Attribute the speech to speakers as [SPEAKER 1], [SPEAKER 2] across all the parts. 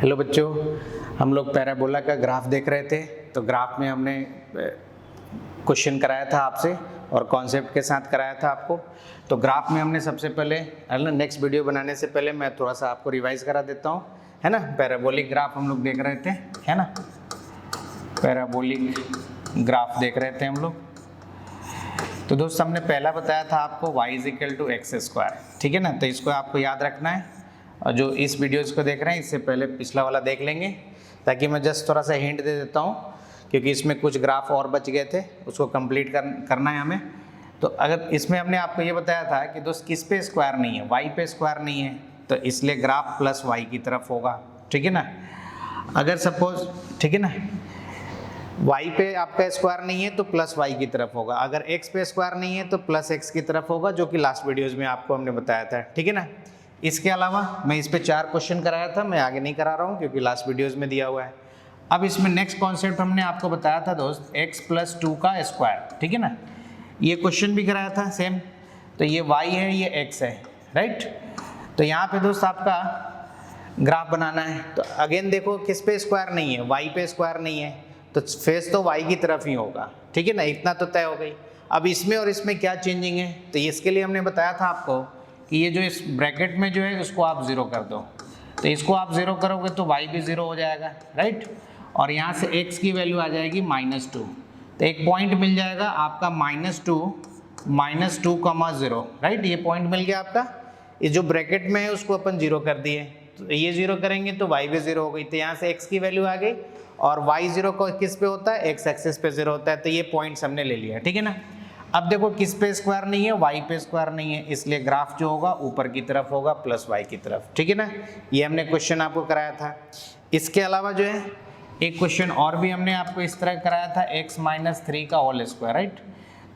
[SPEAKER 1] Hello बच्चों, हम लोग पैराबोला का ग्राफ देख रहे थे। तो ग्राफ में हमने क्वेश्चन कराया था आपसे और कॉन्सेप्ट के साथ कराया था आपको। तो ग्राफ में हमने सबसे पहले है ना, नेक्स्ट वीडियो बनाने से पहले मैं थोड़ा सा आपको रिवाइज करा देता हूँ, है ना। पैराबोलिक ग्राफ हम लोग देख रहे थे, है ना। पैराबोलिक ग्राफ देख रहे थे हम लोग। तो दोस्त हमने पहला बताया था आपको y = x², ठीक है ना। तो इसको आपको याद रखना है, और जो इस वीडियोज़ को देख रहे हैं इससे पहले पिछला वाला देख लेंगे, ताकि मैं जस्ट थोड़ा सा हिंट दे देता हूँ, क्योंकि इसमें कुछ ग्राफ और बच गए थे, उसको कंप्लीट करना है हमें। तो अगर इसमें हमने आपको ये बताया था कि दोस्त किस पे स्क्वायर नहीं है, y पे स्क्वायर नहीं है, तो इसलिए ग्राफ प्लस y की तरफ होगा, ठीक है ना। अगर सपोज, ठीक है ना, y पे आपका स्क्वायर नहीं है तो प्लस y की तरफ होगा, अगर x पे स्क्वायर नहीं है तो प्लस x की तरफ होगा, जो कि लास्ट वीडियोज़ में आपको हमने बताया था, ठीक है ना। इसके अलावा मैं इस पे 4 क्वेश्चन कराया था, मैं आगे नहीं करा रहा हूँ क्योंकि लास्ट वीडियोज़ में दिया हुआ है। अब इसमें नेक्स्ट कॉन्सेप्ट हमने आपको बताया था दोस्त, x + 2 का स्क्वायर, ठीक है ना। ये क्वेश्चन भी कराया था सेम। तो ये y है, ये x है, राइट। तो यहाँ पे दोस्त आपका ग्राफ बनाना है। तो अगेन देखो, किस पे स्क्वायर नहीं है, y पे स्क्वायर नहीं है, तो फेस तो y की तरफ ही होगा, ठीक है ना। इतना तो तय हो गई। अब इसमें और इसमें क्या चेंजिंग है, तो इसके लिए हमने बताया था आपको कि ये जो इस ब्रैकेट में जो है उसको आप 0 कर दो। तो इसको आप 0 करोगे तो y भी 0 हो जाएगा, राइट। और यहाँ से x की वैल्यू आ जाएगी -2। तो एक पॉइंट मिल जाएगा आपका -2 कमा 0, राइट। ये पॉइंट मिल गया आपका। ये जो ब्रैकेट में है उसको अपन 0 कर दिए, तो ये 0 करेंगे तो y भी 0 हो गई। तो यहाँ से x की वैल्यू आ गई, और y 0 को किस पे होता है, x एक्सिस पे 0 होता है। तो ये पॉइंट्स हमने ले लिया, ठीक है ना। अब देखो, किस पे स्क्वायर नहीं है, y पे स्क्वायर नहीं है, इसलिए ग्राफ जो होगा ऊपर की तरफ होगा, प्लस y की तरफ, ठीक है ना। ये हमने क्वेश्चन आपको कराया था। इसके अलावा जो है एक क्वेश्चन और भी हमने आपको इस तरह कराया था, x - 3 का होल स्क्वायर, राइट।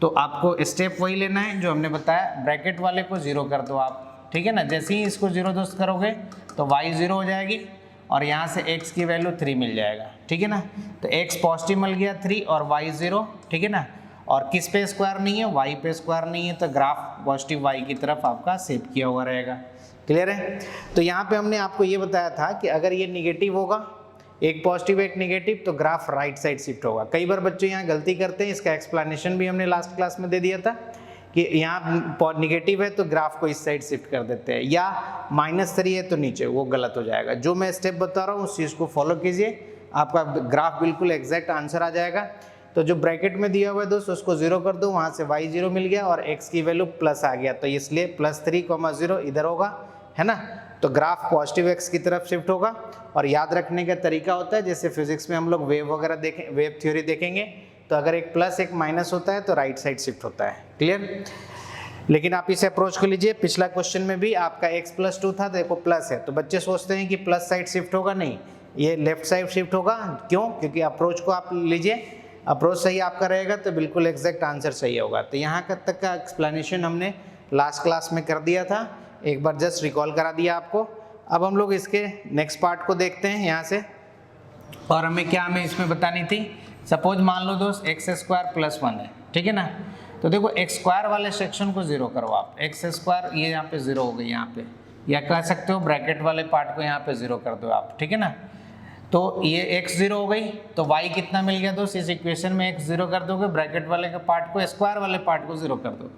[SPEAKER 1] तो आपको स्टेप वही लेना है जो हमने बताया, ब्रैकेट वाले को 0 कर दो आप, ठीक है ना। जैसे ही इसको 0 दोस्त करोगे तो y 0 हो जाएगी, और यहाँ से x की वैल्यू 3 मिल जाएगा, ठीक है ना। तो x पॉजिटिव मिल गया 3 और y 0, ठीक है ना। और किस पे स्क्वायर नहीं है, y पे स्क्वायर नहीं है, तो ग्राफ पॉजिटिव y की तरफ आपका सेव किया हुआ रहेगा। क्लियर है। तो यहाँ पे हमने आपको ये बताया था कि अगर ये निगेटिव होगा, एक पॉजिटिव एक निगेटिव, तो ग्राफ राइट साइड शिफ्ट होगा। कई बार बच्चे यहाँ गलती करते हैं, इसका एक्सप्लेनेशन भी हमने लास्ट क्लास में दे दिया था कि यहाँ निगेटिव है तो ग्राफ को इस साइड शिफ्ट कर देते हैं, या -3 है तो नीचे, वो गलत हो जाएगा। जो मैं स्टेप बता रहा हूँ उस चीज़ को फॉलो कीजिए, आपका ग्राफ बिल्कुल एग्जैक्ट आंसर आ जाएगा। तो जो ब्रैकेट में दिया हुआ है दोस्त उसको 0 कर दो, वहाँ से y 0 मिल गया और x की वैल्यू प्लस आ गया, तो इसलिए +3, 0 इधर होगा, है ना। तो ग्राफ पॉजिटिव x की तरफ शिफ्ट होगा। और याद रखने का तरीका होता है, जैसे फिजिक्स में हम लोग वेव वगैरह देखें, वेव थ्योरी देखेंगे, तो अगर एक प्लस एक माइनस होता है तो राइट साइड शिफ्ट होता है। क्लियर। लेकिन आप इसे अप्रोच कर लीजिए, पिछला क्वेश्चन में भी आपका x + 2 था, देखो प्लस है, तो बच्चे सोचते हैं कि प्लस साइड शिफ्ट होगा, नहीं, ये लेफ्ट साइड शिफ्ट होगा। क्यों? क्योंकि अप्रोच को आप लीजिए, अप्रोच सही आपका रहेगा तो बिल्कुल एग्जैक्ट आंसर सही होगा। तो यहाँ तक का एक्सप्लेनेशन हमने लास्ट क्लास में कर दिया था, एक बार जस्ट रिकॉल करा दिया आपको। अब हम लोग इसके नेक्स्ट पार्ट को देखते हैं यहाँ से, और हमें इसमें बतानी थी। सपोज मान लो दोस्त x² + 1 है, ठीक है ना। तो देखो x² वाले सेक्शन को 0 करो आप, x², ये यहाँ पे 0 हो गई यहाँ पे, या कह सकते हो ब्रैकेट वाले पार्ट को यहाँ पे 0 कर दो आप, ठीक है ना। तो ये x 0 हो गई, तो y कितना मिल गया दोस्त, इस इक्वेशन में x 0 कर दोगे, ब्रैकेट वाले के पार्ट को, स्क्वायर वाले पार्ट को 0 कर दो,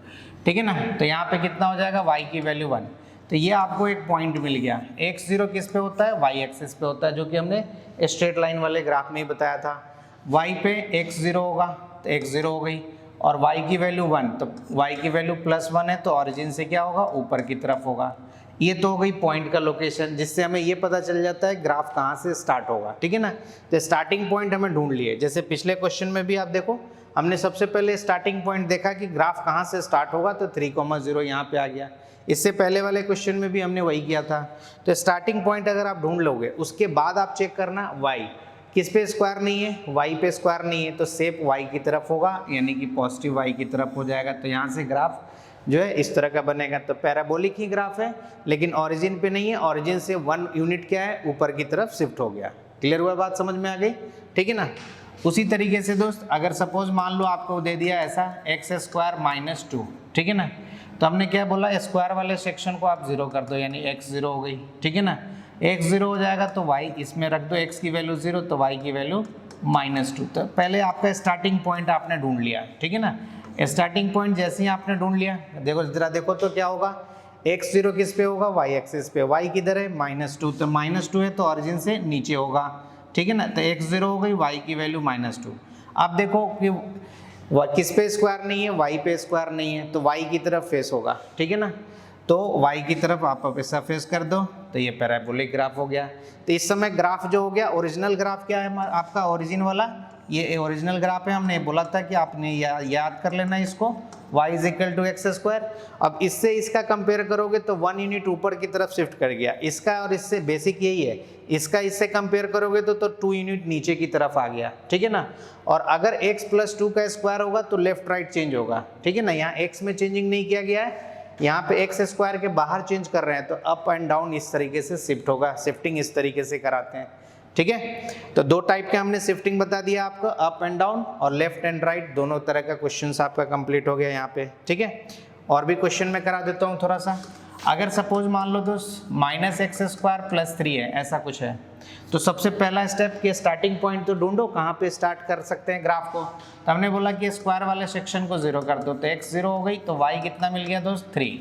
[SPEAKER 1] ठीक है ना। तो यहाँ पे कितना हो जाएगा, y की वैल्यू 1। तो ये आपको एक पॉइंट मिल गया। x 0 किस पे होता है, y एक्सिस पे होता है, जो कि हमने स्ट्रेट लाइन वाले ग्राफ में ही बताया था। y पे x 0 होगा तो x 0 हो गई, और y की वैल्यू 1, तो y की वैल्यू +1 है, तो ऑरिजिन से क्या होगा, ऊपर की तरफ होगा। ये तो हो गई पॉइंट का लोकेशन, जिससे हमें ये पता चल जाता है ग्राफ कहाँ से स्टार्ट होगा, ठीक है ना। तो स्टार्टिंग पॉइंट हमें ढूंढ लिए। जैसे पिछले क्वेश्चन में भी आप देखो, हमने सबसे पहले स्टार्टिंग पॉइंट देखा कि ग्राफ कहाँ से स्टार्ट होगा, तो 3, 0 यहाँ पे आ गया। इससे पहले वाले क्वेश्चन में भी हमने वही किया था। तो स्टार्टिंग पॉइंट अगर आप ढूंढ लोगे, उसके बाद आप चेक करना y किस पे स्क्वायर नहीं है, y पे स्क्वायर नहीं है, तो सेप y की तरफ होगा, यानी कि पॉजिटिव y की तरफ हो जाएगा। तो यहाँ से ग्राफ जो है इस तरह का बनेगा। तो पैराबोलिक ही ग्राफ है, लेकिन ऑरिजिन पे नहीं है, ऑरिजिन से 1 यूनिट क्या है, ऊपर की तरफ शिफ्ट हो गया। क्लियर हुआ, बात समझ में आ गई, ठीक है ना। उसी तरीके से दोस्त, अगर सपोज मान लो आपको दे दिया ऐसा x² - 2, ठीक है ना। तो हमने क्या बोला, स्क्वायर वाले सेक्शन को आप 0 कर दो, यानी x 0 हो गई, ठीक है ना। x 0 हो जाएगा तो y इसमें रख दो, x की वैल्यू 0 तो y की वैल्यू -2। तो पहले आपका स्टार्टिंग पॉइंट आपने ढूंढ लिया, ठीक है ना। स्टार्टिंग पॉइंट जैसे ही आपने ढूंढ लिया, देखो जरा देखो तो क्या होगा, x 0 किस पे होगा, y एक्सिस पे, y किधर है -2, तो -2 है तो ऑरिजिन से नीचे होगा, ठीक है ना। तो x 0 हो गई, y की वैल्यू -2। अब देखो कि किस पे स्क्वायर नहीं है, y पे स्क्वायर नहीं है, तो y की तरफ फेस होगा, ठीक है ना। तो y की तरफ आप ऐसा फेस कर दो तो ये पैराबोलिक ग्राफ हो गया। तो इस समय ग्राफ जो हो गया, ओरिजिनल ग्राफ क्या है आपका, ओरिजिन वाला ये ओरिजिनल ग्राफ है। हमने बोला था कि आपने याद कर लेना इसको, y = x²। अब इससे इसका कंपेयर करोगे तो 1 यूनिट ऊपर की तरफ शिफ्ट कर गया, इसका और इससे बेसिक यही है। इसका इससे कंपेयर करोगे तो 2 यूनिट नीचे की तरफ आ गया, ठीक है ना। और अगर x + 2 का स्क्वायर होगा तो लेफ्ट राइट चेंज होगा, ठीक है ना। यहाँ x में चेंजिंग नहीं किया गया है, यहाँ पे x² के बाहर चेंज कर रहे हैं, तो अप एंड डाउन इस तरीके से शिफ्ट होगा, शिफ्टिंग इस तरीके से कराते हैं, ठीक है। तो 2 टाइप के हमने शिफ्टिंग बता दिया आपको, अप एंड डाउन और लेफ्ट एंड राइट, दोनों तरह का क्वेश्चंस आपका कंप्लीट हो गया यहाँ पे, ठीक है। और भी क्वेश्चन मैं करा देता हूँ थोड़ा सा। अगर सपोज मान लो दोस्त -x² + 3 है, ऐसा कुछ है, तो सबसे पहला स्टेप कि स्टार्टिंग पॉइंट तो ढूंढो, कहाँ पे स्टार्ट कर सकते हैं ग्राफ को। तो हमने बोला कि स्क्वायर वाले सेक्शन को 0 कर दो, तो x 0 हो गई, तो y कितना मिल गया दोस्त 3।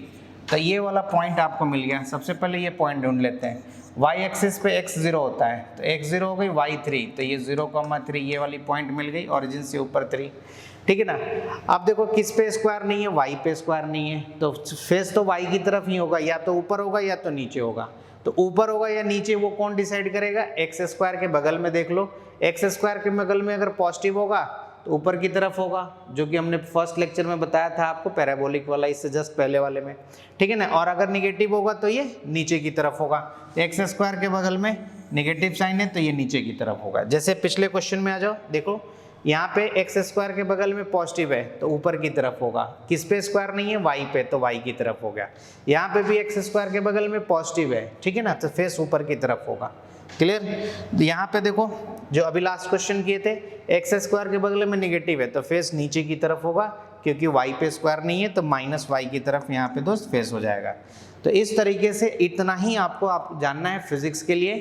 [SPEAKER 1] तो ये वाला पॉइंट आपको मिल गया। सबसे पहले ये पॉइंट ढूंढ लेते हैं, y एक्सिस पे x 0 होता है, तो x 0 हो गई, y 3, तो ये 0,3 ये वाली पॉइंट मिल गई, ओरिजिन से ऊपर 3, ठीक है ना। अब देखो किस पे स्क्वायर नहीं है, y पे स्क्वायर नहीं है, तो फेस तो y की तरफ ही होगा, या तो ऊपर होगा या तो नीचे होगा। तो ऊपर होगा या नीचे वो कौन डिसाइड करेगा, x² के बगल में देख लो, x² के बगल में अगर पॉजिटिव होगा तो ऊपर की तरफ होगा, जो कि हमने फर्स्ट लेक्चर में बताया था आपको, पैराबोलिक वाला, इससे जस्ट पहले वाले में, ठीक है ना। और अगर निगेटिव होगा तो ये नीचे की तरफ होगा, x² के बगल में निगेटिव साइन है तो ये नीचे की तरफ होगा। जैसे पिछले क्वेश्चन में आ जाओ, देखो यहाँ पे x² के बगल में पॉजिटिव है तो ऊपर की तरफ होगा, किस पे स्क्वायर नहीं है, y पे, तो y की तरफ हो गया। यहाँ पे भी x² के बगल में पॉजिटिव है, ठीक है ना, तो फेस ऊपर की तरफ होगा, क्लियर। यहाँ पे देखो जो अभी लास्ट क्वेश्चन किए थे, x² के बगल में निगेटिव है तो फेस नीचे की तरफ होगा, क्योंकि y पे स्क्वायर नहीं है तो -y की तरफ यहाँ पे दोस्त फेस हो जाएगा। तो इस तरीके से इतना ही आपको जानना है फिजिक्स के लिए,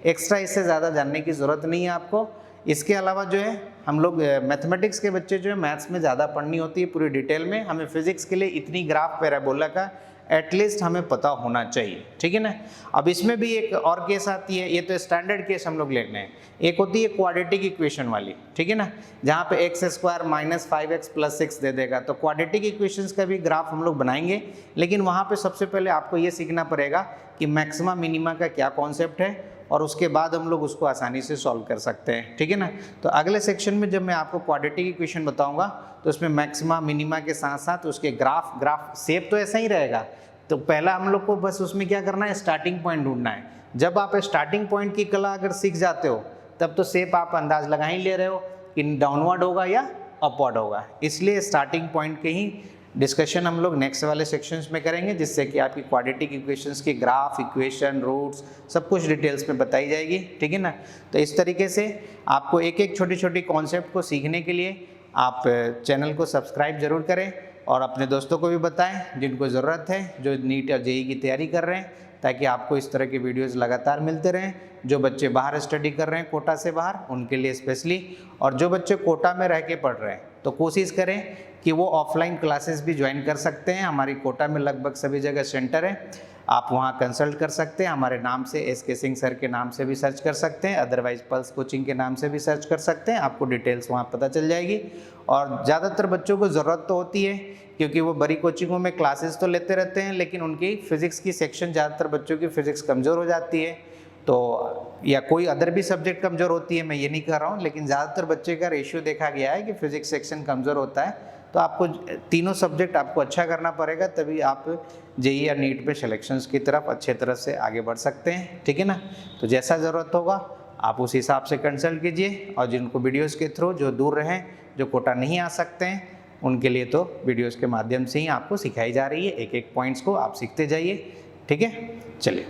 [SPEAKER 1] एक्स्ट्रा इससे ज़्यादा जानने की ज़रूरत नहीं है आपको। इसके अलावा जो है हम लोग मैथमेटिक्स के बच्चे जो है मैथ्स में ज़्यादा पढ़नी होती है पूरी डिटेल में, हमें फिजिक्स के लिए इतनी ग्राफ पैराबोला का एटलीस्ट हमें पता होना चाहिए, ठीक है ना। अब इसमें भी एक और केस आती है, ये तो स्टैंडर्ड केस हम लोग ले रहे हैं, एक होती है क्वाड्रेटिक इक्वेशन वाली, ठीक है ना, जहाँ पे x² - 5x + 6 दे देगा। तो क्वाड्रेटिक इक्वेशंस का भी ग्राफ हम लोग बनाएंगे, लेकिन वहाँ पे सबसे पहले आपको ये सीखना पड़ेगा कि मैक्सिमा मिनिमा का क्या कॉन्सेप्ट है, और उसके बाद हम लोग उसको आसानी से सॉल्व कर सकते हैं, ठीक है ना। तो अगले सेक्शन में जब मैं आपको क्वाड्रेटिक इक्वेशन बताऊंगा तो उसमें मैक्सिमा मिनिमा के साथ साथ उसके ग्राफ शेप तो ऐसा ही रहेगा। तो पहला हम लोग को बस उसमें क्या करना है, स्टार्टिंग पॉइंट ढूंढना है। जब आप स्टार्टिंग पॉइंट की कला अगर सीख जाते हो तब तो शेप आप अंदाज लगा ही ले रहे हो कि डाउनवर्ड होगा या अपवर्ड होगा। इसलिए स्टार्टिंग पॉइंट के ही डिस्कशन हम लोग नेक्स्ट वाले सेक्शंस में करेंगे, जिससे कि आपकी क्वाड्रेटिक इक्वेशंस की ग्राफ, इक्वेशन, रूट्स सब कुछ डिटेल्स में बताई जाएगी, ठीक है ना। तो इस तरीके से आपको एक एक छोटी छोटी कॉन्सेप्ट को सीखने के लिए आप चैनल को सब्सक्राइब जरूर करें और अपने दोस्तों को भी बताएं जिनको ज़रूरत है, जो नीट या जेईई की तैयारी कर रहे हैं, ताकि आपको इस तरह के वीडियोस लगातार मिलते रहें। जो बच्चे बाहर स्टडी कर रहे हैं कोटा से बाहर, उनके लिए स्पेशली, और जो बच्चे कोटा में रह के पढ़ रहे हैं तो कोशिश करें कि वो ऑफलाइन क्लासेस भी ज्वाइन कर सकते हैं। हमारी कोटा में लगभग सभी जगह सेंटर है, आप वहाँ कंसल्ट कर सकते हैं। हमारे नाम से SK सिंह सर के नाम से भी सर्च कर सकते हैं, अदरवाइज पल्स कोचिंग के नाम से भी सर्च कर सकते हैं, आपको डिटेल्स वहाँ पता चल जाएगी। और ज़्यादातर बच्चों को ज़रूरत तो होती है, क्योंकि वो बड़ी कोचिंगों में क्लासेस तो लेते रहते हैं, लेकिन उनकी फ़िज़िक्स की सेक्शन, ज़्यादातर बच्चों की फ़िज़िक्स कमज़ोर हो जाती है, तो या कोई अदर भी सब्जेक्ट कमज़ोर होती है, मैं ये नहीं कह रहा हूँ, लेकिन ज़्यादातर बच्चे का रेशियो देखा गया है कि फ़िज़िक्स सेक्शन कमज़ोर होता है। तो आपको तीनों सब्जेक्ट आपको अच्छा करना पड़ेगा, तभी आप जेईई या नीट में सिलेक्शंस की तरफ अच्छे तरह से आगे बढ़ सकते हैं, ठीक है ना। तो जैसा ज़रूरत होगा आप उस हिसाब से कंसल्ट कीजिए, और जिनको वीडियोस के थ्रू जो दूर रहें, जो कोटा नहीं आ सकते हैं, उनके लिए तो वीडियोस के माध्यम से ही आपको सिखाई जा रही है, एक एक पॉइंट्स को आप सीखते जाइए, ठीक है। चलिए।